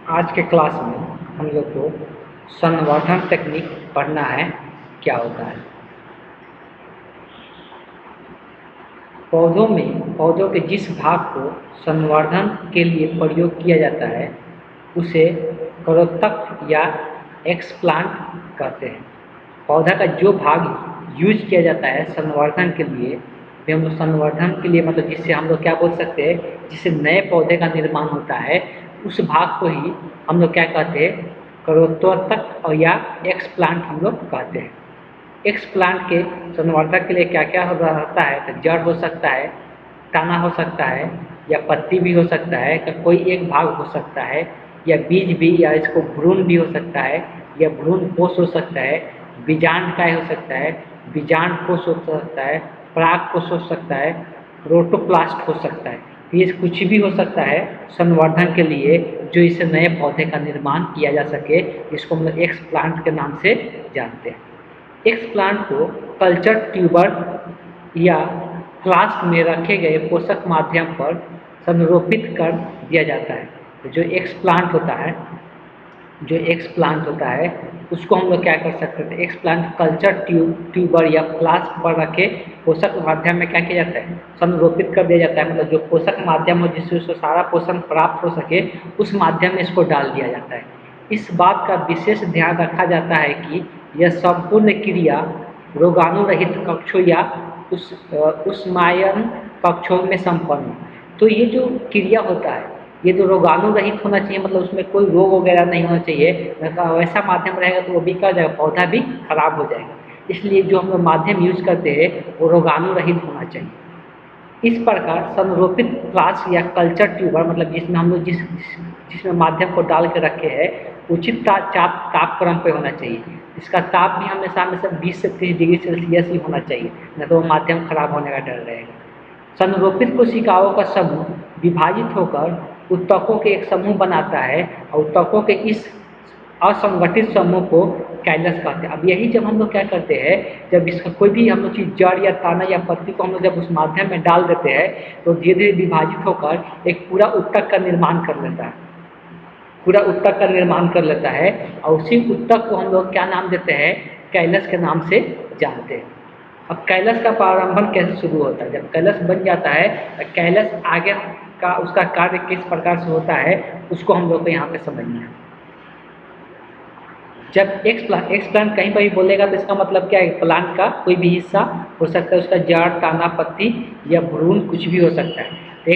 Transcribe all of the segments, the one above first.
आज के क्लास में हम लोग को संवर्धन तकनीक पढ़ना है। क्या होता है पौधों के जिस भाग को संवर्धन के लिए प्रयोग किया जाता है उसे करोत्तक या एक्सप्लांट कहते हैं। पौधा का जो भाग यूज किया जाता है संवर्धन के लिए, भी हम लोग संवर्धन के लिए मतलब जिससे हम लोग क्या बोल सकते हैं, जिससे नए पौधे का निर्माण होता है, उस भाग को ही हम लोग क्या कहते हैं, करोत्तक और या एक्सप्लांट हम लोग कहते हैं। एक्सप्लांट के संवर्धक के लिए क्या क्या रहता है, तो जड़ हो सकता है, तना हो सकता है, या पत्ती भी हो सकता है, या कोई एक भाग हो सकता है, या बीज भी, या इसको भ्रूण भी हो सकता है, या भ्रूण कोष हो सकता है, बीजांडकाय हो सकता है, बीजांड कोष हो सकता है, पराग कोष हो सकता है, प्रोटोप्लास्ट हो सकता है। ये कुछ भी हो सकता है संवर्धन के लिए, जो इससे नए पौधे का निर्माण किया जा सके, इसको हम लोग एक्सप्लांट के नाम से जानते हैं। एक्सप्लांट को कल्चर ट्यूबर या फ्लास्क में रखे गए पोषक माध्यम पर संरोपित कर दिया जाता है। तो जो एक्सप्लांट होता है उसको हम लोग क्या कर सकते थे, एक्सप्लांट कल्चर ट्यूबर या फ्लास्क पर रखे पोषक माध्यम में क्या किया जाता है, संरोपित कर दिया जाता है। मतलब जो पोषक माध्यम हो जिससे उसको सारा पोषण प्राप्त हो सके, उस माध्यम में इसको डाल दिया जाता है। इस बात का विशेष ध्यान रखा जाता है कि यह संपूर्ण क्रिया रोगाणु रहित कक्षों या उष्मायन कक्षों में संपन्न हो। तो ये जो क्रिया होता है ये तो रोगाणु रहित होना चाहिए, मतलब उसमें कोई रोग वगैरह नहीं होना चाहिए। वैसा माध्यम रहेगा तो वो भी क्या हो जाएगा, पौधा भी खराब हो जाएगा। इसलिए जो हम लोग माध्यम यूज करते हैं वो रोगाणु रहित होना चाहिए। इस प्रकार संरोपित फ्लास्क या कल्चर ट्यूबर, मतलब जिसमें हम लोग जिसमें माध्यम को डाल के रखे हैं, उचित तापक्रम पे होना चाहिए। इसका ताप भी हमेशा 20 से 30 डिग्री सेल्सियस ही होना चाहिए, नहीं तो वो माध्यम खराब होने का डर रहेगा। संरोपित कोशिकाओं का समूह विभाजित होकर उत्तकों के एक समूह बनाता है और उत्तकों के इस असंगठित समूह को कैलस कहते हैं। अब यही जब हम लोग क्या करते हैं, जब इसका कोई भी हम लोग चीज़ जड़ या ताना या पत्ती को हम लोग जब उस माध्यम में डाल देते हैं तो धीरे धीरे विभाजित होकर एक पूरा उत्तक का निर्माण कर लेता है, और उसी उत्तक को हम लोग क्या नाम देते हैं, कैलस के नाम से जानते हैं। अब कैलस का प्रारंभन कैसे शुरू होता है, जब कैलस बन जाता है तो कैलस आगे का उसका कार्य किस प्रकार से होता है उसको हम लोग को यहाँ पे समझना है। जब एक्सप्लांट कहीं पर भी बोलेगा तो इसका मतलब क्या है, प्लांट का कोई भी हिस्सा हो सकता है, उसका जड़, ताना, पत्ती या भ्रूण कुछ भी हो सकता है। तो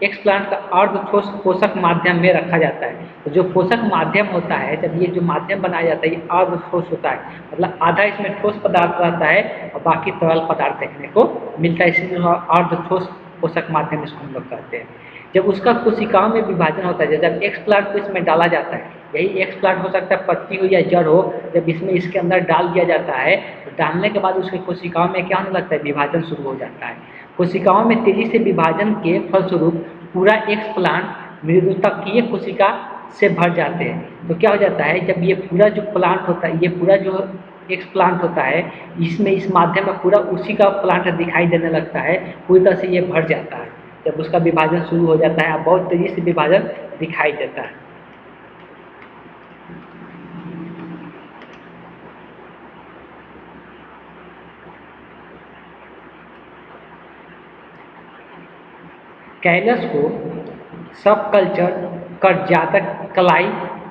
एक्सप्लांट का अर्ध ठोस पोषक माध्यम में रखा जाता है। तो जो पोषक माध्यम होता है, जब ये जो माध्यम बनाया जाता है ये अर्ध ठोस होता है, मतलब आधा इसमें ठोस पदार्थ रहता है और बाकी तरल पदार्थ देखने को मिलता है, इसलिए अर्ध ठोस पोषक माध्यम इसको हम लोग कहते हैं। जब उसका कोशिकाओं में विभाजन होता है, जब एक्सप्लांट को इसमें डाला जाता है, यही एक्सप्लांट हो सकता है पत्ती हो या जड़ हो, जब इसमें इसके अंदर डाल दिया जाता है तो डालने के बाद उसके कोशिकाओं में क्या होने लगता है, विभाजन शुरू हो जाता है। कोशिकाओं में तेजी से विभाजन के फलस्वरूप पूरा एक्सप्लांट मृदुतकीय कोशिका से भर जाते हैं। तो क्या हो जाता है, जब ये पूरा जो प्लांट होता है, ये पूरा जो एक्सप्लांट होता है, इसमें इस माध्यम में पूरा उसी का प्लांट दिखाई देने लगता है, पूरी तरह से ये भर जाता है। जब उसका विभाजन शुरू हो जाता है, बहुत तेजी से विभाजन दिखाई देता है। कैलस को सब कल्चर कर जातक कलाई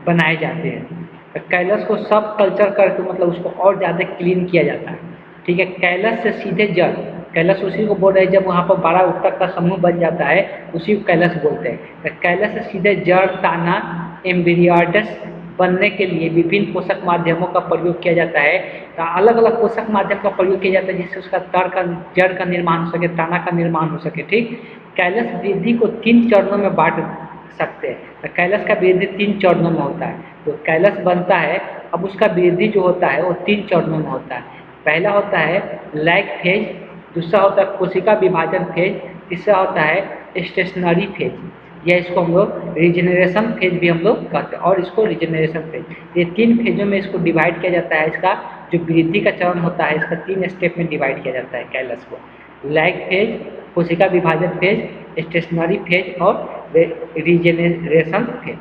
बनाए जाते हैं। तो कैलस को सब कल्चर करके मतलब उसको और ज़्यादा क्लीन किया जाता है। ठीक है, कैलस से सीधे जड़, कैलस उसी को बोल रहे हैं जब वहाँ पर बड़ा उत्तक का समूह बन जाता है उसी को कैलस बोलते हैं। तो कैलस से सीधे जड़, ताना, एम्ब्रियोइडस बनने के लिए विभिन्न पोषक माध्यमों का प्रयोग किया जाता है। तो अलग अलग पोषक माध्यम का प्रयोग किया जाता है जिससे उसका जड़ का निर्माण हो सके, ताना का निर्माण हो सके। ठीक, कैलस वृद्धि को 3 चरणों में बांट सकते हैं। तो कैलस का वृद्धि 3 चरणों में होता है। तो कैलस बनता है, अब उसका वृद्धि जो होता है वो 3 चरणों में होता है। पहला होता है लैग फेज, दूसरा होता है कोशिका विभाजन फेज, तीसरा होता है स्टेशनरी फेज, या इसको हम लोग रिजेनरेशन फेज भी हम लोग कहते हैं, और इसको रिजेनरेशन फेज। ये 3 फेजों में इसको डिवाइड किया जाता है। इसका जो वृद्धि का चरण होता है इसका 3 स्टेप में डिवाइड किया जाता है कैलस को, लैग फेज, कोशिका विभाजन फेज, स्टेशनरी फेज और रिजेनरेशन फेज।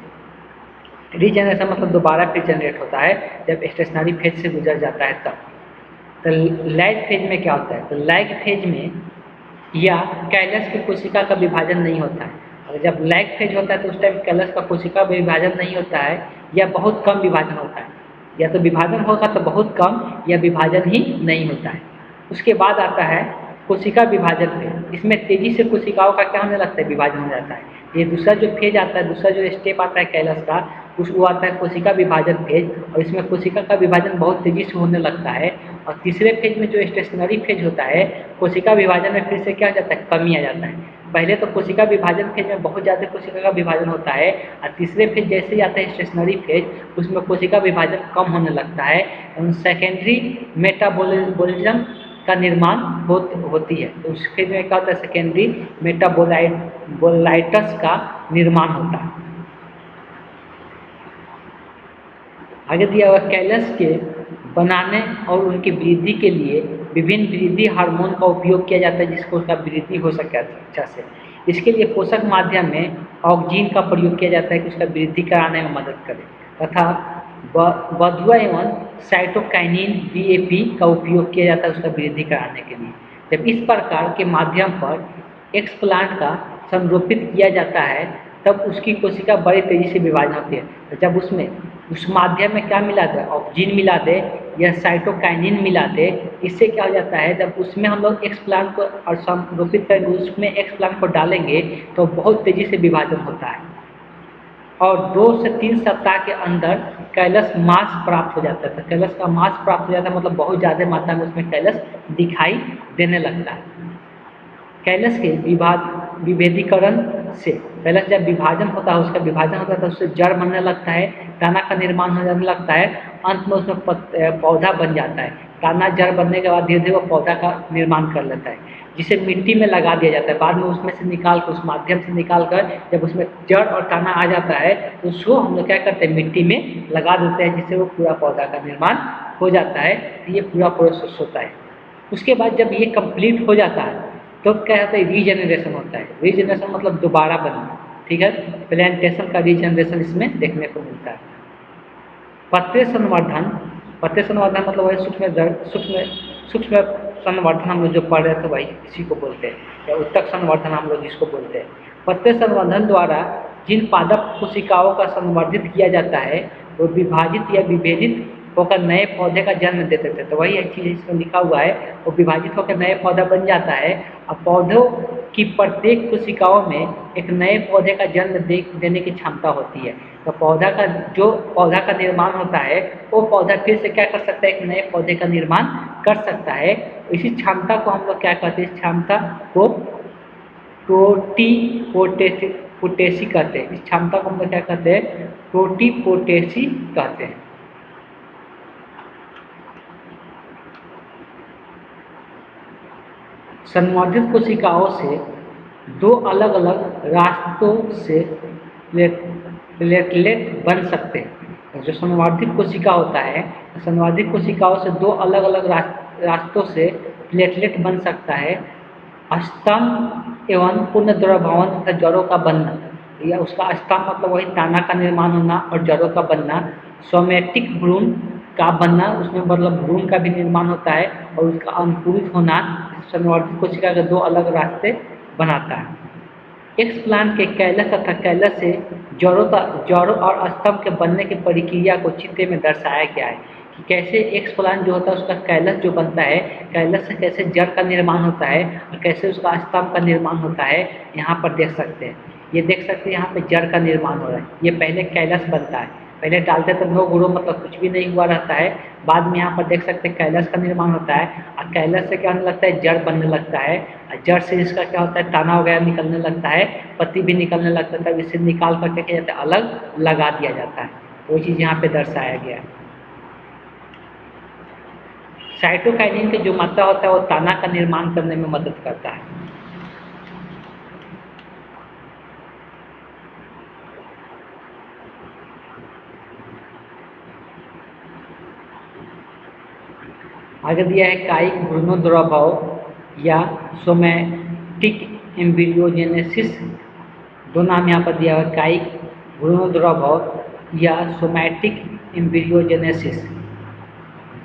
रीजनरेशन मतलब दोबारा फिर जनरेट होता है जब स्टेशनरी फेज से गुजर जाता है तब। तो लैग फेज में क्या होता है? तो लैग फेज में या कैलस की कोशिका का विभाजन नहीं होता है। और जब लैग फेज होता है तो उस टाइम कैलस का कोशिका विभाजन नहीं होता है या बहुत कम विभाजन होता है, या तो विभाजन होगा तो बहुत कम या विभाजन ही नहीं होता है। उसके बाद आता है कोशिका विभाजन फेज। इसमें तेजी से कोशिकाओं का क्या होने लगता है? विभाजन हो जाता है। ये दूसरा जो फेज आता है, दूसरा जो स्टेप आता है कैलस का, वो आता है कोशिका विभाजन फेज, और इसमें कोशिका का विभाजन बहुत तेजी से होने लगता है। और तीसरे फेज में जो स्टेशनरी फेज होता है, कोशिका विभाजन में फिर से क्या हो जाता है? कमी आ जाता है। पहले तो कोशिका विभाजन फेज में बहुत ज़्यादा कोशिका का विभाजन होता है, और तीसरे फेज जैसे ही आता है स्टेशनरी फेज, उसमें कोशिका विभाजन कम होने लगता है। सेकेंडरी मेटाबॉलिज्म का निर्माण होती है। तो उस फेज में क्या होता है? सेकेंडरी मेटाबोलाइट्स का निर्माण होता है। आगे दिया हुआ कैलस के बनाने और उनकी वृद्धि के लिए विभिन्न वृद्धि हार्मोन का उपयोग किया जाता है, जिसको उसका वृद्धि हो सके अच्छा से। इसके लिए पोषक माध्यम में ऑक्सीजन का प्रयोग किया जाता है कि उसका वृद्धि कराने में मदद करे, तथा बधुआ एवं साइटोकाइनिन BAP का उपयोग किया जाता है उसका वृद्धि कराने के लिए। जब इस प्रकार के माध्यम पर एक्सप्लांट का संरोपित किया जाता है तब उसकी कोशिका बड़ी तेजी से विभाजन होती है। तो जब उसमें उस माध्यम में क्या मिला दे? ऑक्सीजन मिला दे या साइटोकाइनिन मिला दे, इससे क्या हो जाता है? जब उसमें हम लोग एक्सप्लांट को और संरोपित करेंगे, उसमें एक्सप्लांट को डालेंगे तो बहुत तेजी से विभाजन होता है, और 2 से 3 सप्ताह के अंदर कैलस मास प्राप्त हो जाता है। तो कैलस का मास प्राप्त हो जाता है मतलब बहुत ज़्यादा मात्रा में उसमें कैलस दिखाई देने लगता है। कैलस के विभेदीकरण से कैलस जब विभाजन होता है, उसका विभाजन होता है तो उससे जड़ बनने लगता है, दाना का निर्माण होने लगता है, अंत में उसमें पौधा बन जाता है। दाना जड़ बनने के बाद धीरे धीरे वो पौधा का निर्माण कर लेता है, जिसे मिट्टी में लगा दिया जाता है। बाद में उसमें से निकाल कर, उस माध्यम से निकाल कर जब उसमें जड़ और दाना आ जाता है तो उसको हम लोग क्या करते हैं? मिट्टी में लगा देते हैं, जिससे वो पूरा पौधा का निर्माण हो जाता है। ये पूरा प्रोसेस होता है। उसके बाद जब ये कंप्लीट हो जाता है तो क्या होता है? रीजनरेशन होता है। रीजनरेशन मतलब दोबारा बनना, ठीक है। प्लांटेशन का रीजनरेशन इसमें देखने को मिलता है। पत्ते संवर्धन, पत्ते संवर्धन मतलब वही सूक्ष्म संवर्धन हम लोग जो पढ़ रहे थे वही इसी को बोलते हैं, या उत्तक संवर्धन हम लोग जिसको बोलते हैं। पत्ते संवर्धन द्वारा जिन पादप कोशिकाओं का संवर्धित किया जाता है वो विभाजित या विभेदित होकर नए पौधे का जन्म देते थे। तो वही एक चीज़ इसमें लिखा हुआ है, वो विभाजित होकर नए पौधा बन जाता है। और पौधों की प्रत्येक कोशिकाओं में एक नए पौधे का जन्म देने की क्षमता होती है। तो पौधा का निर्माण होता है, वो पौधा फिर से क्या कर सकता है? एक नए पौधे का निर्माण कर सकता है। इसी क्षमता को हम लोग क्या कहते हैं? इस क्षमता को प्रोटीपोटेसी कहते हैं। इस क्षमता को हम लोग क्या कहते हैं? प्रोटीपोटेसी कहते हैं। संवर्धित कोशिकाओं से 2 अलग अलग रास्तों से प्लेटलेट बन सकते हैं। जो संवर्धित कोशिका होता है, संवर्धित कोशिकाओं से 2 अलग अलग रास्तों से प्लेटलेट बन सकता है। स्तंभ एवं पूर्ण द्रवभवन तथा जड़ों का बनना, या उसका स्तंभ मतलब वही दाना का निर्माण होना और जड़ों का बनना। सोमेटिक भ्रूण का बनना, उसमें मतलब भ्रूण का भी निर्माण होता है, और उसका अंकुरित होना संवर्धित कोशिका के 2 अलग रास्ते बनाता है। एक्सप्लांट के कैलस तथा कैलस से जड़ों और स्तंभ के बनने की प्रक्रिया को चित्र में दर्शाया गया है कि कैसे एक्सप्लांट जो होता है उसका कैलस जो बनता है, कैलस से कैसे जड़ का निर्माण होता है और कैसे उसका स्तंभ का निर्माण होता है। यहाँ पर देख सकते हैं, ये देख सकते हैं यहाँ पे जड़ का निर्माण हो रहा है। ये पहले कैलस बनता है, पहले डालते तो नो ग्रो मतलब कुछ भी नहीं हुआ रहता है। बाद में यहाँ पर देख सकते हैं कैलस का निर्माण होता है, और कैलस से क्या होने लगता है? जड़ बनने लगता है, और जड़ से इसका क्या होता है? तना वगैरह निकलने लगता है, पत्ती भी निकलने लगता है। तब इसे निकाल करके क्या जाता है? अलग लगा दिया जाता है। वो चीज़ यहाँ पे दर्शाया गया है। साइटोकाइनिन की जो मात्रा होता है वो तना का निर्माण करने में मदद करता है। आगे दिया है कायिक भ्रूणोद्भव या सोमैटिक एम्ब्रियोजेनेसिस, दो नाम यहाँ पर दिया हुआ है, कायिक भ्रूणोद्भव या सोमैटिक एम्ब्रियोजेनेसिस।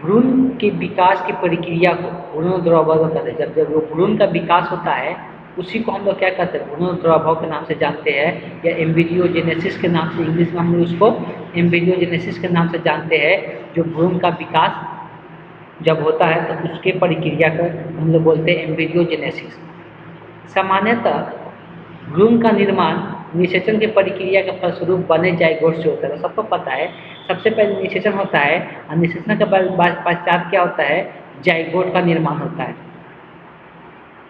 भ्रूण के विकास की प्रक्रिया को भ्रूणोद्भव कहते हैं। जब जब वो भ्रूण का विकास होता है उसी को हम लोग क्या कहते हैं, भ्रूणोद्भव के नाम से जानते हैं, या एम्ब्रियोजेनेसिस के नाम से, इंग्लिश में हम लोग उसको एम्ब्रियोजेनेसिस के नाम से जानते हैं। जो भ्रूण का विकास जब होता है तो उसके प्रक्रिया को हम लोग बोलते हैं एम्ब्रियोजेनेसिस। सामान्यतः भ्रूण का निर्माण निषेचन की प्रक्रिया के फलस्वरूप बने जाइगोट से होता है। तो सबको पता है सबसे पहले निषेचन होता है और निषेचन के पश्चात क्या होता है, जाइगोट का निर्माण होता है।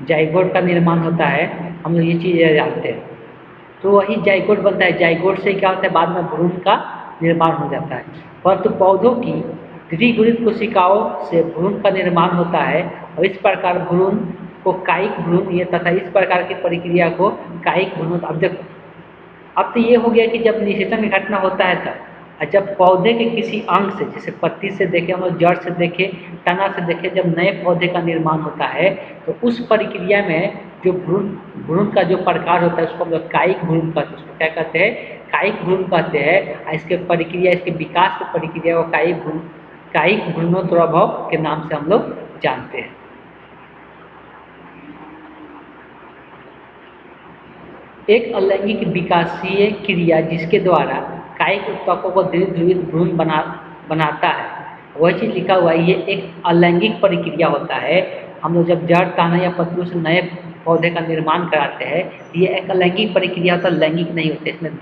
जाइगोट का निर्माण होता है, हम लोग ये चीज़ जानते हैं। तो वही जाइगोट बनता है, जाइगोट से क्या होता है, बाद में भ्रूण का निर्माण हो जाता है। परंतु पौधों की द्विगुणित कोशिकाओं से भ्रूण का निर्माण होता है और इस प्रकार भ्रूण को कायिक भ्रूण ये तथा इस प्रकार की प्रक्रिया को कायिक भ्रूण। अब देखो, अब तो ये हो गया कि जब निषेचन की घटना होता है तब, और जब पौधे के किसी अंग से, जैसे पत्ती से देखे, हम लोग जड़ से देखे, तना से देखे, जब नए पौधे का निर्माण होता है तो उस प्रक्रिया में जो भ्रूण भ्रूण का जो प्रकार होता है उसको हम लोग कायिक भ्रूण कहते हैं। उसको क्या कहते हैं, कायिक भ्रूण कहते हैं। इसके प्रक्रिया, इसके विकास की प्रक्रिया को कायिक भ्रूणोद्भव के नाम से हम लोग जानते हैं। एक अलैंगिक विकासीय क्रिया जिसके द्वारा कायिक उत्तकों को द्विध्रुवित भ्रूण बनाता है, वह चीज़ लिखा हुआ है। ये एक अलैंगिक प्रक्रिया होता है। हम लोग जब जड़, ताना या पत्तियों से नए पौधे का निर्माण कराते हैं, ये एक अलैंगिक प्रक्रिया होता है, लैंगिक नहीं होते। इसमें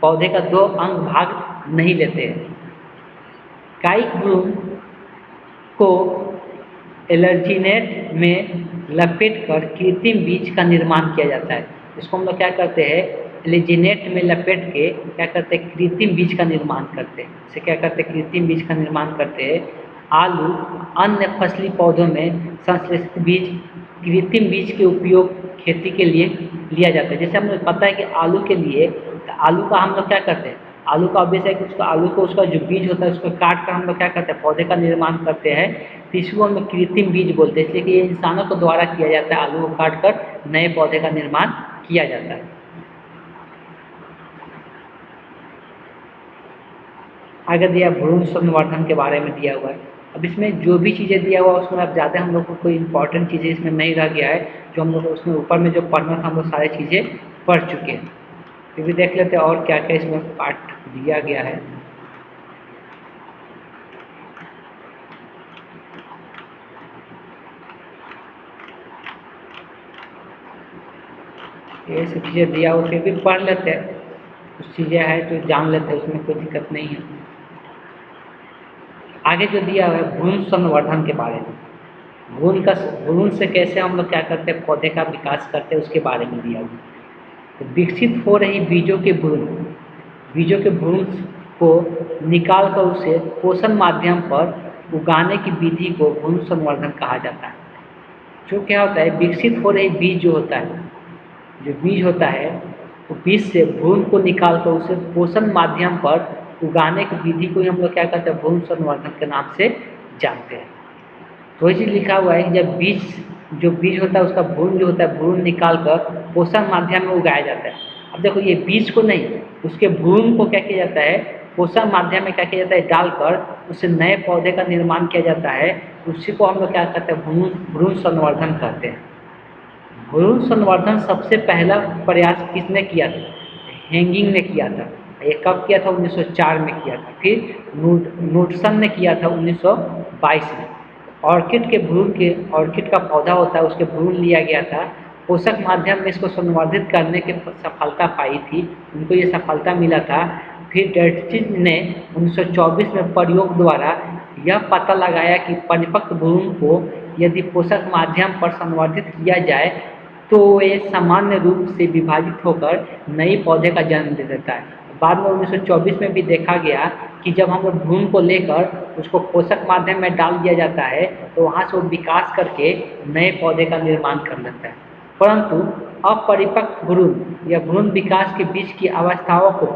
पौधे का दो अंग भाग नहीं लेते हैं। कायिक भ्रूण को एलर्जीनेट में लपेटकर कृत्रिम बीज का निर्माण किया जाता है। इसको हम लोग क्या करते हैं, एलर्जीनेट में लपेट के क्या करते हैं, कृत्रिम बीज का निर्माण करते हैं। इसे क्या करते हैं, कृत्रिम बीज का निर्माण करते हैं। आलू, अन्य फसली पौधों में संश्लेषित बीज, कृत्रिम बीज के उपयोग खेती के लिए लिया जाता है। जैसे हमें पता है कि आलू के लिए, आलू का हम लोग क्या करते हैं, आलू का ऑब्वियस है कि उसका आलू को, उसका जो बीज होता है उसको काट कर हम लोग क्या करते हैं, पौधे का निर्माण करते हैं। तो इसको हम लोग कृत्रिम बीज बोलते हैं, इसलिए कि ये इंसानों के द्वारा किया जाता है। आलू को काट कर नए पौधे का निर्माण किया जाता है। आगे दिया भ्रूण संवर्धन के बारे में दिया हुआ है। अब इसमें जो भी चीज़ें दिया हुआ है उसमें अब ज़्यादा हम लोग को कोई इंपॉर्टेंट चीज़ें इसमें नहीं रह गया है। जो हम लोग उसमें ऊपर में जो पढ़ना था हम लोग सारी चीज़ें पढ़ चुके हैं। फिर भी देख लेते हैं और क्या क्या इसमें पार्ट दिया गया है। ये सब चीज़ें दिया हुआ, फिर भी पढ़ लेते हैं। कुछ चीज़ें हैं जो जान लेते हैं, उसमें कोई दिक्कत नहीं है। आगे जो दिया हुआ है भ्रूण संवर्धन के बारे में, भ्रूण से कैसे हम लोग क्या करते हैं, पौधे का विकास करते हैं, उसके बारे में दिया हुआ है। तो विकसित हो रही बीजों के भ्रूण को निकाल कर उसे पोषण माध्यम पर उगाने की विधि को भ्रूण संवर्धन कहा जाता है। जो क्या होता है, विकसित हो रही बीज जो होता है, जो बीज होता है वो बीज से भ्रूण को निकाल कर उसे पोषण माध्यम पर उगाने की विधि को हम लोग क्या कहते हैं, भ्रूण संवर्धन के नाम से जानते हैं। तो वही चीज़ लिखा हुआ है कि जब जो बीज होता है उसका भ्रूण जो होता है, भ्रूण निकाल कर पोषण माध्यम में उगाया जाता है। अब देखो, ये बीज को नहीं, उसके भ्रूण को क्या किया जाता है, पोषण माध्यम में क्या किया जाता है, डालकर उससे नए पौधे का निर्माण किया जाता है। उसी को हम लोग क्या कहते हैं, भ्रूण संवर्धन कहते हैं। भ्रूण संवर्धन सबसे पहला प्रयास किसने किया था, हेंगिंग ने किया था। ये कब किया था, 1904 में किया था। फिर नूडसन ने किया था 1922 में। ऑर्किड का पौधा होता है, उसके भ्रूण लिया गया था। पोषक माध्यम में इसको संवर्धित करने की सफलता पाई थी, उनको ये सफलता मिला था। फिर डर्चिन ने 1924 में प्रयोग द्वारा यह पता लगाया कि परिपक्व भ्रूण को यदि पोषक माध्यम पर संवर्धित किया जाए तो ये सामान्य रूप से विभाजित होकर नए पौधे का जन्म दे देता है। बाद में 1924 में भी देखा गया कि जब हम लोग भ्रूण को लेकर उसको पोषक माध्यम में डाल दिया जाता है तो वहाँ से वो विकास करके नए पौधे का निर्माण कर लेता है। परंतु अपरिपक्व भ्रूण या भ्रूण विकास के बीच की अवस्थाओं को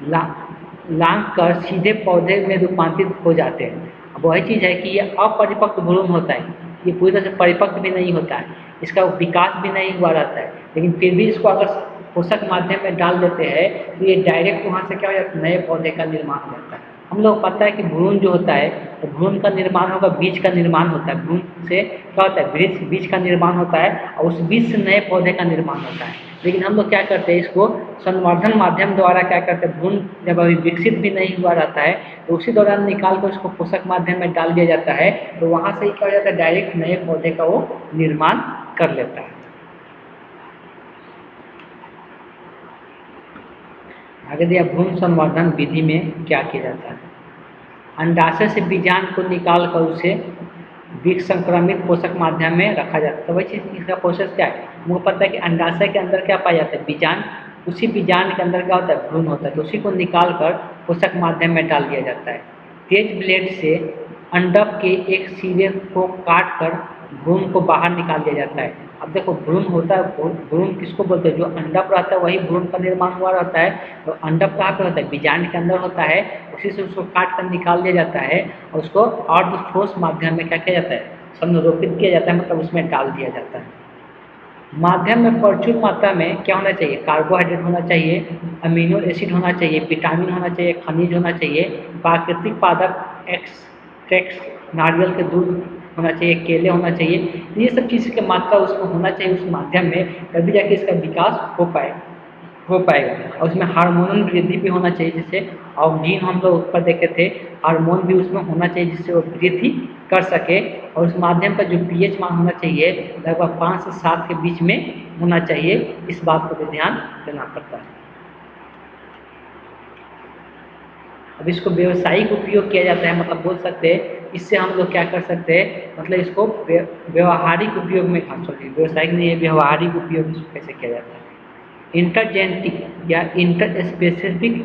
लांघ कर सीधे पौधे में रूपांतरित हो जाते हैं। अब वही चीज़ है कि ये अपरिपक्व भ्रूण होता है, ये पूरी तरह से परिपक्व भी नहीं होता है, इसका विकास भी नहीं हुआ रहता है, लेकिन फिर भी इसको अगर पोषक माध्यम में डाल देते हैं तो ये डायरेक्ट वहाँ से क्या हो जाता है, नए पौधे का निर्माण हो जाता है। हम लोग पता है कि भ्रूण जो होता है तो भ्रूण का निर्माण होगा, बीज का निर्माण होता है, भ्रूण से क्या होता है, बीज का निर्माण होता है और उस बीज से नए पौधे का निर्माण होता है। लेकिन हम लोग क्या करते हैं, इसको संवर्धन माध्यम द्वारा क्या करते हैं, भ्रूण जब अभी विकसित भी नहीं हुआ रहता है तो उसी दौरान निकाल कर उसको पोषक माध्यम में डाल दिया जाता है, तो वहाँ से क्या हो जाता है, डायरेक्ट नए पौधे का वो निर्माण कर लेता है। आगे दिया भ्रूण संवर्धन विधि में क्या किया जाता है। अंडाशय से बीजांड को निकाल कर उसे विसंक्रमित पोषक माध्यम में रखा जाता है। तो वही चीज़, इसका प्रोसेस क्या है, मुझे पता है कि अंडाशय के अंदर क्या पाया जाता है, बीजांड, उसी बीजांड के अंदर क्या होता है, भ्रूण होता है, तो उसी को निकाल कर पोषक माध्यम में डाल दिया जाता है। तेज ब्लेड से अंडक के एक सिरे को काट कर भ्रूण को बाहर निकाल दिया जाता है। अब देखो भ्रूण होता है, भ्रूण किसको बोलते हैं, जो अंडक रहता है वही भ्रूण का निर्माण हुआ रहता है। तो अंडक कहाँ पे होता है, बीजांड के अंदर होता है, उसी से उसको काट कर निकाल दिया जाता है और उसको अर्धठोस माध्यम में क्या किया जाता है, संरोपित किया जाता है, मतलब उसमें डाल दिया जाता है। माध्यम में प्रचुर मात्रा में क्या होना चाहिए, कार्बोहाइड्रेट होना चाहिए, अमीनो एसिड होना चाहिए, विटामिन होना चाहिए, खनिज होना चाहिए, प्राकृतिक पादप एक्सट्रैक्ट, नारियल के दूध होना चाहिए, केले होना चाहिए। तो ये सब चीज़ की मात्रा उसमें होना चाहिए उस माध्यम में, तभी जाके इसका विकास हो पाएगा। और उसमें हार्मोनल वृद्धि भी होना चाहिए, जैसे ऑक्जीन हम लोग ऊपर देखे थे, हार्मोन भी उसमें होना चाहिए जिससे वो वृद्धि कर सके। और उस माध्यम का जो पीएच मान होना चाहिए लगभग 5 से 7 के बीच में होना चाहिए, इस बात को भी ध्यान देना पड़ता है। अब इसको व्यावसायिक उपयोग किया जाता है, मतलब बोल सकते हैं इससे हम लोग क्या कर सकते हैं, मतलब इसको व्यवहारिक उपयोग में, व्यावसायिक नहीं है, व्यवहारिक उपयोग इसको कैसे किया जाता है। इंटरजेनेटिक या इंटर स्पेसिफिक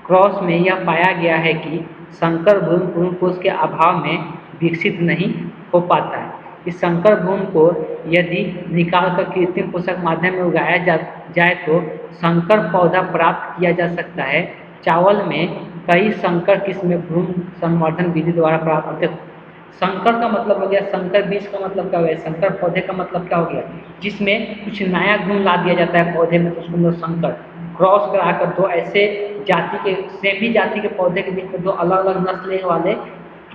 क्रॉस में यह पाया गया है कि संकर भ्रूण कोष के अभाव में विकसित नहीं हो पाता है। इस संकर भ्रूण को यदि निकालकर कृत्रिम पोषक माध्यम में उगाया जाए तो संकर पौधा प्राप्त किया जा सकता है। चावल में कई संकर किस्में भ्रूण संवर्धन विधि द्वारा प्राप्त। संकर का मतलब हो गया, संकर बीज का मतलब क्या हो गया, संकर पौधे का मतलब क्या हो गया, जिसमें कुछ नया गुण ला दिया जाता है पौधे में, तो उसको हम लोग संकर, क्रॉस कराकर दो ऐसे जाति के, सेम ही जाति के पौधे के बीच में दो अलग अलग नस्ल वाले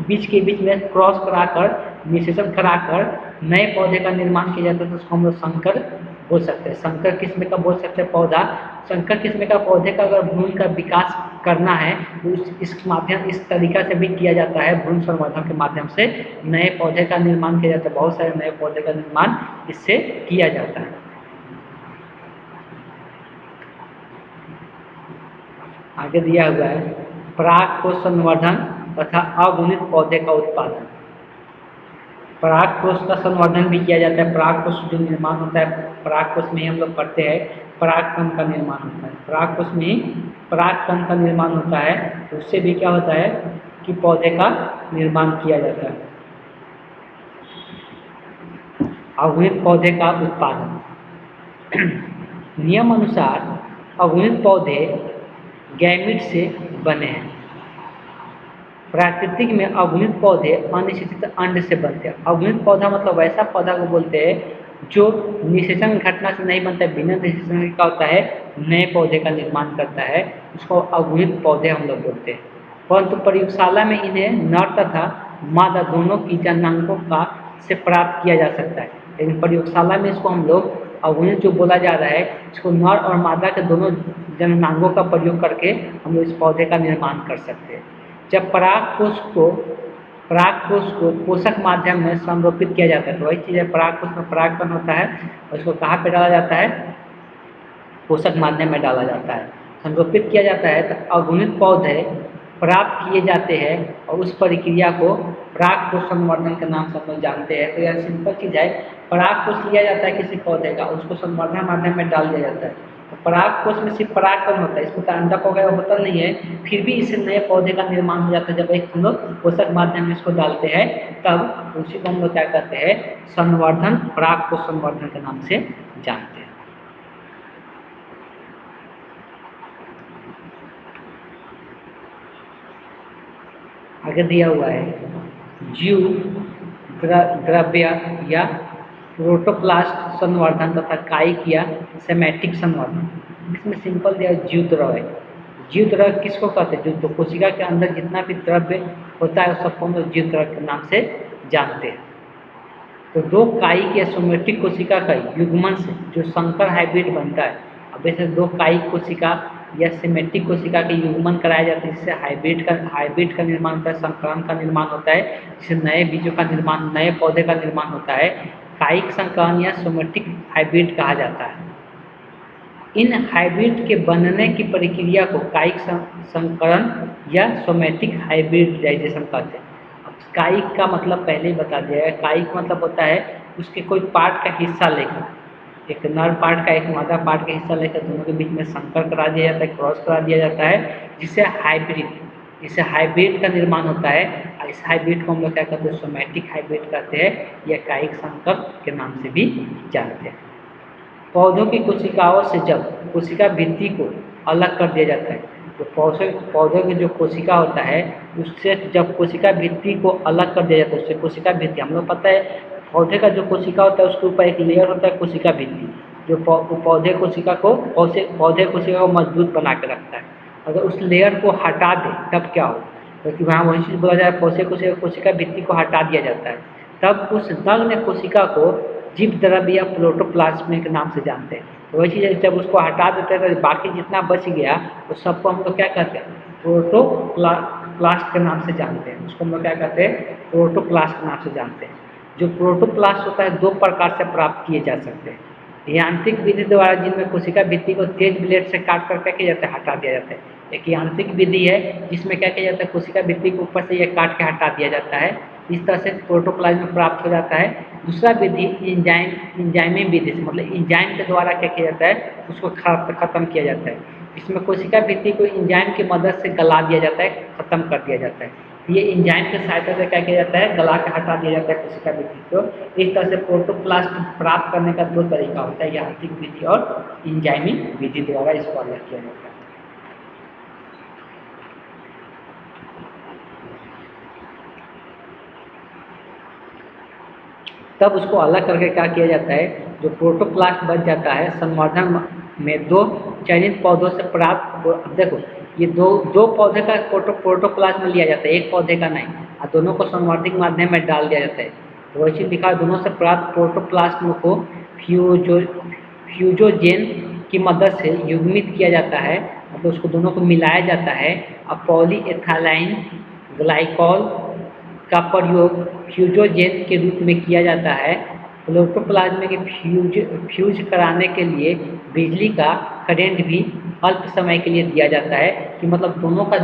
बीज के बीच में क्रॉस कराकर, निषेचन कराकर नए पौधे का निर्माण किया जाता है, तो उसको हम लोग संकर बोल सकते हैं। संकर किस्म का बोल सकते हैं पौधा, संकर किस्म का पौधे का अगर भ्रूण का विकास करना है तो इस तरीका से भी किया जाता है, भ्रूण संवर्धन के माध्यम से नए पौधे का निर्माण किया जाता है, बहुत सारे नए पौधे का निर्माण इससे किया जाता है। आगे दिया हुआ है पराग कोष संवर्धन तथा अगुणित पौधे का उत्पादन। पराग कोष का संवर्धन भी किया जाता है, पराग कोष जो निर्माण होता है, पराग कोष में ही हम लोग पढ़ते हैं परागकण का निर्माण होता है, पराग कोष में ही परागकण का निर्माण होता है, तो उससे भी क्या होता है कि पौधे का निर्माण किया जाता है। अगुणित पौधे का उत्पादन। नियम अनुसार अगुणित पौधे गैमीट से बने हैं। प्राकृतिक में अगुणित पौधे अनिश्चित अंड से बनते हैं। अगुणित पौधा मतलब वैसा पौधा को बोलते हैं जो निषेचन घटना से नहीं बनता है, बिना निषेचन का होता है, नए पौधे का निर्माण करता है, उसको अगुणित पौधे हम लोग बोलते हैं। परंतु प्रयोगशाला में इन्हें नर तथा मादा दोनों की जननांगों का से प्राप्त किया जा सकता है, लेकिन प्रयोगशाला में इसको हम लोग अगुणित जो बोला जा रहा है, इसको नर और मादा के दोनों जननांगों का प्रयोग करके हम लोग इस पौधे का निर्माण कर सकते हैं। जब पराग कोष को पोषक माध्यम में संरोपित किया जाता है, तो वही चीज़ है, पराग कोष में परागकण होता है और इसको कहाँ पे डाला जाता है, पोषक माध्यम में डाला जाता है, संरोपित किया जाता है, तो अगुणित पौधे प्राप्त किए जाते हैं और उस प्रक्रिया को पराग कोष संवर्धन के नाम से हम लोग जानते हैं। तो यह सिंपल चीज़ है, पराग कोष लिया जाता है किसी पौधे का, उसको संवर्धन माध्यम में डाल दिया जाता है, तो पराग कोष में सिर्फ परागकण होता है, इसमें तो अंडक वगैरह होता नहीं है, फिर भी इससे नए पौधे का निर्माण हो जाता है। जब एक हम लोग पोषक माध्यम में इसको डालते हैं तब उसी को हम लोग क्या कहते हैं, संवर्धन, पराग कोष संवर्धन के नाम से जानते हैं। आगे दिया हुआ है जीव द्रव्य या प्रोटोप्लास्ट संवर्धन तथा कायिक या सेमेटिक संवर्धन। इसमें सिंपल दिया जीवद्रव्य है। जीवद्रव्य किसको कहते हैं? जो कोशिका के अंदर जितना भी द्रव्य होता है उस सबको हम लोग जीवद्रव्य के नाम से जानते हैं। तो दो कायिक या सोमेटिक कोशिका का युग्मन से जो संकर हाइब्रिड बनता है, अब ऐसे दो कायिक कोशिका या सिमेट्रिक कोशिका के युग्मन कराया जाता है, जिससे हाइब्रिड का निर्माण होता है, संकरण का निर्माण होता है, जिससे नए बीजों का निर्माण, नए पौधे का निर्माण होता है। कायिक संकरण या सोमेटिक हाइब्रिड कहा जाता है। इन हाइब्रिड के बनने की प्रक्रिया को कायिक संकरण या सोमेटिक हाइब्रिडाइजेशन कहते हैं। कायिक का मतलब पहले ही बता दिया है। कायिक मतलब होता है उसके कोई पार्ट का हिस्सा लेकर, एक नर पार्ट का एक मादा पार्ट का हिस्सा लेकर दोनों के बीच में संकर करा दिया जाता है, क्रॉस करा दिया जाता है, जिससे हाइब्रिड का निर्माण होता है। इस हाइब्रिड को हम लोग क्या कहते हैं? सोमेटिक हाइब्रिड कहते हैं या कायिक संकर के नाम से भी जानते हैं। पौधों की कोशिकाओं से जब कोशिका भित्ति को अलग कर दिया जाता है, तो पौधों की जो कोशिका होता है उससे जब कोशिका भित्ति को अलग कर दिया जाता है, उससे कोशिका भित्ति, हम लोग पता है पौधे का जो कोशिका होता है उसके ऊपर एक लेयर होता है कोशिका भित्ति, जो पौधे कोशिका को मजबूत बना के रखता है। अगर उस लेयर को हटा दे तब क्या हो? क्योंकि वहाँ वही चीज़ बोला जाए, कोशिका भित्ति को हटा दिया जाता है, तब उस नग्न कोशिका को जीवद्रव्य या प्रोटोप्लाज्म के नाम से जानते हैं। तो वही चीज़ जब उसको हटा देते हैं तो बाकी जितना बच गया तो सबको हम लोग क्या कहते हैं? प्रोटोप्लास्ट के नाम से जानते हैं। उसको हम लोग क्या कहते हैं? प्रोटोप्लास्ट के नाम से जानते हैं। जो प्रोटोप्लास्ट होता है दो प्रकार से प्राप्त किए जा सकते हैं। यांत्रिक विधि द्वारा, जिनमें कोशिका भित्ति को तेज ब्लेड से काट कर क्या किया जाता है? हटा दिया जाता है। एक यांत्रिक विधि है जिसमें क्या किया जाता है? कोशिका भित्ति को ऊपर से ये काट के हटा दिया जाता है, इस तरह से प्रोटोप्लाज्म प्राप्त हो जाता है। दूसरा विधि इंजाइमी विधि से, मतलब इंजाइम के द्वारा क्या किया जाता है? उसको खत्म किया जाता है। इसमें कोशिका भित्ति को इंजाइम की मदद से गला दिया जाता है, खत्म कर दिया जाता है। ये इंजाइम के सहायता से क्या किया जाता है? गला के हटा दिया जाता है कोशिका भित्ति को। इस तरह से प्रोटोप्लास्ट प्राप्त करने का दो तरीका होता है, यांत्रिक विधि और इंजाइमी विधि द्वारा इसको अलग किया जाता है। तब उसको अलग करके क्या किया जाता है? जो प्रोटोप्लास्ट बच जाता है, संवर्धन में दो चयनित पौधों से प्राप्त, देखो ये दो पौधे का प्रोटोप्लास्ट में लिया जाता है, एक पौधे का नहीं, और दोनों को संवर्धित माध्यम में डाल दिया जाता है। तो वही चीज़ लिखा, दोनों से प्राप्त प्रोटोप्लास्ट को फ्यूजोजेन की मदद से युग्मित किया जाता है, मतलब उसको दोनों को मिलाया जाता है। अब पॉलीएथिलीन ग्लाइकॉल का प्रयोग फ्यूजोजेन के रूप में किया जाता है। प्रोटोप्लाज्म के फ्यूज कराने के लिए बिजली का करंट भी अल्प समय के लिए दिया जाता है, कि मतलब दोनों का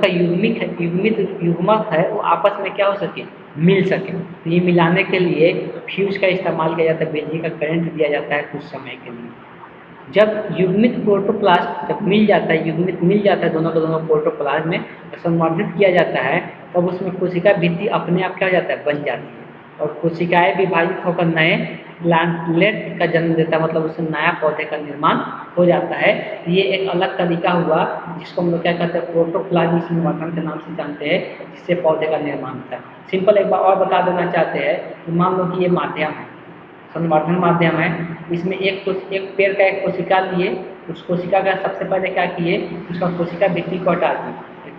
युग्मक है वो आपस में क्या हो सके? मिल सके। तो ये मिलाने के लिए फ्यूज का इस्तेमाल किया जाता है, बिजली का करंट दिया जाता है कुछ समय के लिए। जब युग्मित प्रोटोप्लास्ट जब मिल जाता है दोनों का दोनों प्रोटोप्लास्ट में, संवर्धित किया जाता है, तब उसमें कोशिका भित्ति अपने आप क्या हो जाता है? बन जाती है, और कोशिकाएं विभाजित होकर नए प्लांटलेट का जन्म देता है, मतलब उससे नया पौधे का निर्माण हो जाता है। ये एक अलग तरीका हुआ जिसको हम लोग क्या कहते हैं? प्रोटोप्लाज्म संवर्धन के नाम से जानते हैं, जिससे पौधे का निर्माण होता है। सिंपल एक बार और बता देना चाहते हैं कि मान लो कि ये माध्यम है, संवर्धन माध्यम है, इसमें एक पेड़ का एक कोशिका लिए, उस कोशिका का सबसे पहले क्या किए? उसका कोशिका भित्ति को हटा दी।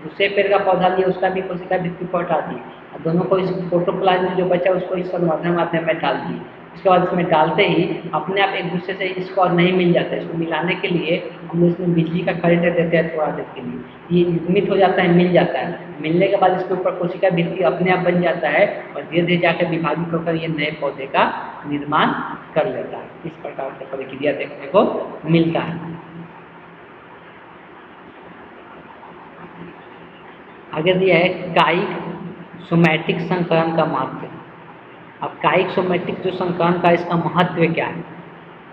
दूसरे पेड़ का पौधा लिए, उसका भी कोशिका भित्ति को हटा दी, और दोनों को इस प्रोटोप्लाज्म में जो बचा उसको इस संवर्धन माध्यम में डाल दिए। उसके बाद इसमें डालते ही अपने आप एक दूसरे से इसको और नहीं मिल जाता है। इसको मिलाने के लिए हम इसमें बिजली का करंट देते हैं थोड़ा देर के लिए, ये युग्मित हो जाता है, मिल जाता है। मिलने के बाद इसके ऊपर कोशिका भित्ति अपने आप बन जाता है, और धीरे धीरे जाकर विभाजित होकर ये नए पौधे का निर्माण कर लेता है। इस प्रकार की प्रक्रिया देखने को मिलता है। आगे दिया है कायिक सोमैटिक संकरण का महत्व। अब कायिक सोमैटिक जो संकरण का इसका महत्व क्या है?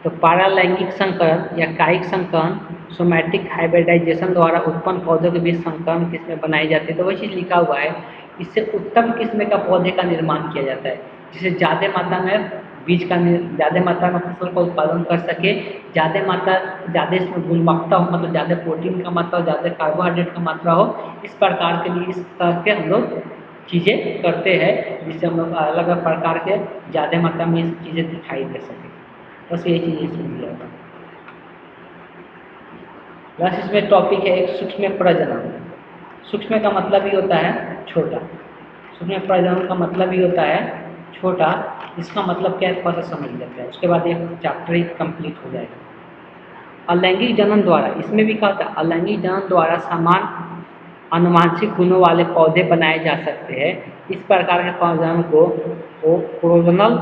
तो पारालैंगिक संकरण या कायिक संकरण सोमैटिक हाइब्रिडाइजेशन द्वारा उत्पन्न पौधों के बीच संकरण किस्में बनाई जाती है। तो वही चीज़ लिखा हुआ है, इससे उत्तम किस्म का पौधे का निर्माण किया जाता है, जिससे ज़्यादा मात्रा में ज़्यादा मात्रा में फसल का उत्पादन कर सके, ज़्यादा इसमें गुणवत्ता हो, मतलब ज़्यादा प्रोटीन का मात्रा हो, ज़्यादा कार्बोहाइड्रेट का मात्रा हो। इस प्रकार के लिए इस तरह के हम लोग चीज़ें करते हैं, जिससे हम लोग अलग अलग प्रकार के ज़्यादा मात्रा में चीज़ें दिखाई दे सकें। बस ये चीज़ इसमें दिया था। लास्ट इसमें टॉपिक है एक सूक्ष्म प्रजनन। सूक्ष्म का मतलब ही होता है छोटा, सूक्ष्म प्रजनन का मतलब ही होता है छोटा। इसका मतलब क्या है थोड़ा सा समझ लेते हैं, उसके बाद ये चैप्टर ही कंप्लीट हो जाएगा। अलैंगिक जनन द्वारा, इसमें भी कहा था अलैंगिक जनन द्वारा समान आनुवांशिक गुणों वाले पौधे बनाए जा सकते हैं। इस प्रकार के प्रजनन को प्रोजनल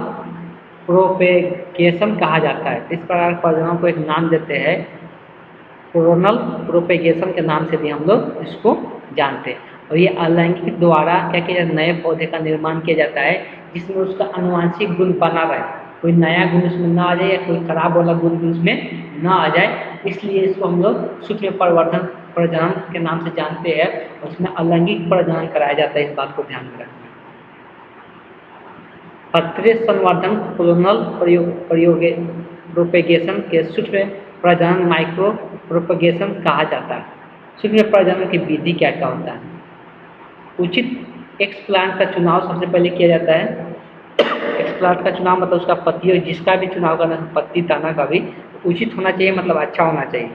प्रोपेगेशन कहा जाता है। इस प्रकार के प्रजनन को एक नाम देते हैं कोरोनल प्रोपेगेशन के नाम से भी हम लोग इसको जानते हैं। और ये अलैंगिक द्वारा क्या किया जाता है, नए पौधे का निर्माण किया जाता है जिसमें उसका आनुवांशिक गुण बना रहे, कोई नया गुण उसमें ना आ जाए या कोई खराब वाला गुण भी उसमें ना आ जाए। इसलिए इसको हम लोग सूक्ष्म प्रवर्धन प्रजनन के नाम से जानते हैं और उसमें अलैंगिक प्रजनन कराया जाता है। इस बात को ध्यान में रखना। पत्रे संवर्धन कोलोनल प्रोपेगेशन के सूक्ष्म प्रजनन माइक्रो प्रोपेगेशन कहा जाता है। सूक्ष्म प्रजनन की विधि क्या क्या होता है? उचित एक्सप्लांट का चुनाव सबसे पहले किया जाता है। एक्सप्लांट का चुनाव मतलब उसका पत्ती, और जिसका भी चुनाव करना पत्ती तना का भी उचित होना चाहिए, मतलब अच्छा होना चाहिए।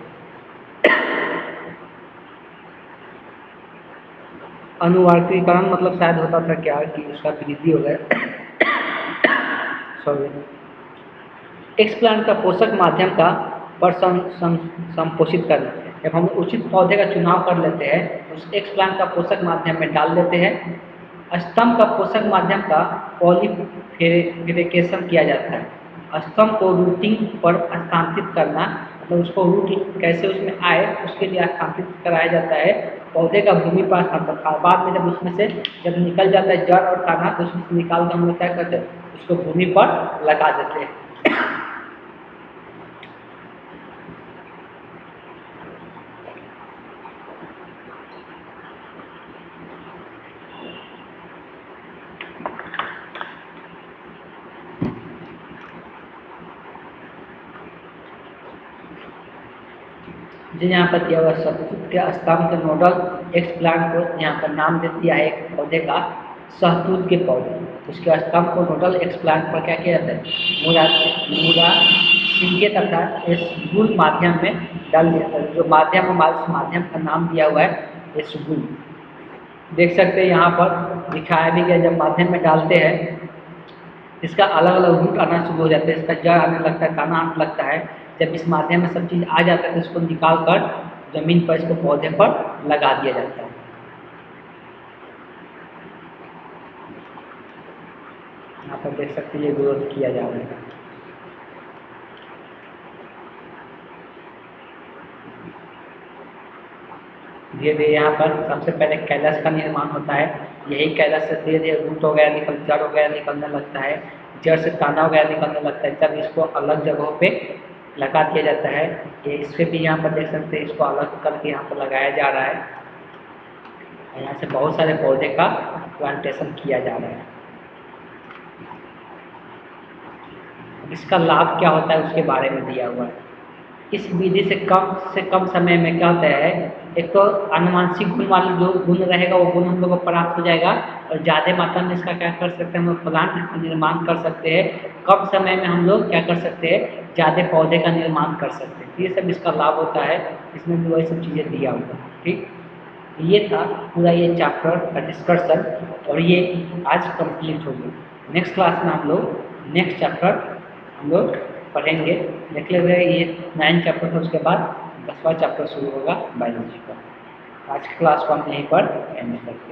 अनुवर्तीकरण मतलब शायद होता था क्या कि उसका वृद्धि हो गया। सॉरी। एक्सप्लांट का पोषक माध्यम का पर संपोषित करना। जब हम उचित पौधे का चुनाव कर लेते हैं उस एक्सप्लांट का पोषक माध्यम में डाल देते हैं। स्तंभ का पोषक माध्यम का पॉलीफेरेकेशन किया जाता है। स्तंभ को रूटिंग पर स्थानांतरित करना, मतलब उसको रूट कैसे उसमें आए उसके लिए स्थानांतरित कराया जाता है। पौधे का भूमि पर स्थानांतरण, बाद में जब उसमें से जब निकल जाता है जड़ और तना तो उसमें से निकाल कर हम लोग क्या करते हैं, उसको भूमि पर लगा देते हैं। जो यहाँ पर दिया हुआ शहतूत के स्तंभ के नोडल एक्सप्लांट को यहाँ पर नाम दे दिया है एक पौधे का शहतूत के पौधे। उसके स्तंभ को नोडल एक्सप्लांट पर क्या किया जाता है, मूड़ा सीधे तथा एसगुल माध्यम में डाल दिया जाता है। जो माध्यम उस माध्यम का नाम दिया हुआ है एसगुल। देख सकते हैं यहाँ पर दिखाया भी गया, जब माध्यम में डालते हैं इसका अलग अलग रूट आना शुरू हो जाता है, इसका जड़ आने लगता है, तना आने लगता है। जब इस माध्यम में सब चीज़ आ जाता है तो इसको निकाल कर जमीन पर इसको पौधे पर लगा दिया जाता है। यहाँ पर देख सकते हैं ये ग्रोथ किया जा रहा है। धीरे धीरे यहाँ पर सबसे पहले कैलस का निर्माण होता है। यही कैलस से धीरे धीरे रूट वगैरह जड़ वगैरह निकलने लगता है, जड़ से तना वगैरह निकलने लगता है। तब इसको अलग जगहों पे लगा दिया जाता है। ये इससे भी यहाँ पर देख सकते हैं इसको अलग करके यहाँ पर लगाया जा रहा है। यहाँ से बहुत सारे पौधे का प्लांटेशन किया जा रहा है। इसका लाभ क्या होता है उसके बारे में दिया हुआ है। इस विधि से कम समय में क्या होता है, एक तो आनुवांशिक गुण वाला जो गुण रहेगा वो गुण हम लोग को प्राप्त हो जाएगा और ज़्यादा मात्रा में इसका क्या कर सकते हैं, हम लोग प्लांट का निर्माण कर सकते हैं। कम समय में हम लोग क्या कर सकते हैं, ज़्यादा पौधे का निर्माण कर सकते हैं। ये सब इसका लाभ होता है, इसमें भी वही सब चीज़ें दिया हुआ है। ठीक, ये था पूरा ये चैप्टर का डिस्कशन और ये आज कंप्लीट हो गया। नेक्स्ट क्लास में हम लोग नेक्स्ट चैप्टर हम लोग पढ़ेंगे। देख लेते हैं ये 9 चैप्टर था, उसके बाद 10वां चैप्टर शुरू होगा बायोलॉजी का। आज की क्लास को हम यहीं पर एंड करते हैं।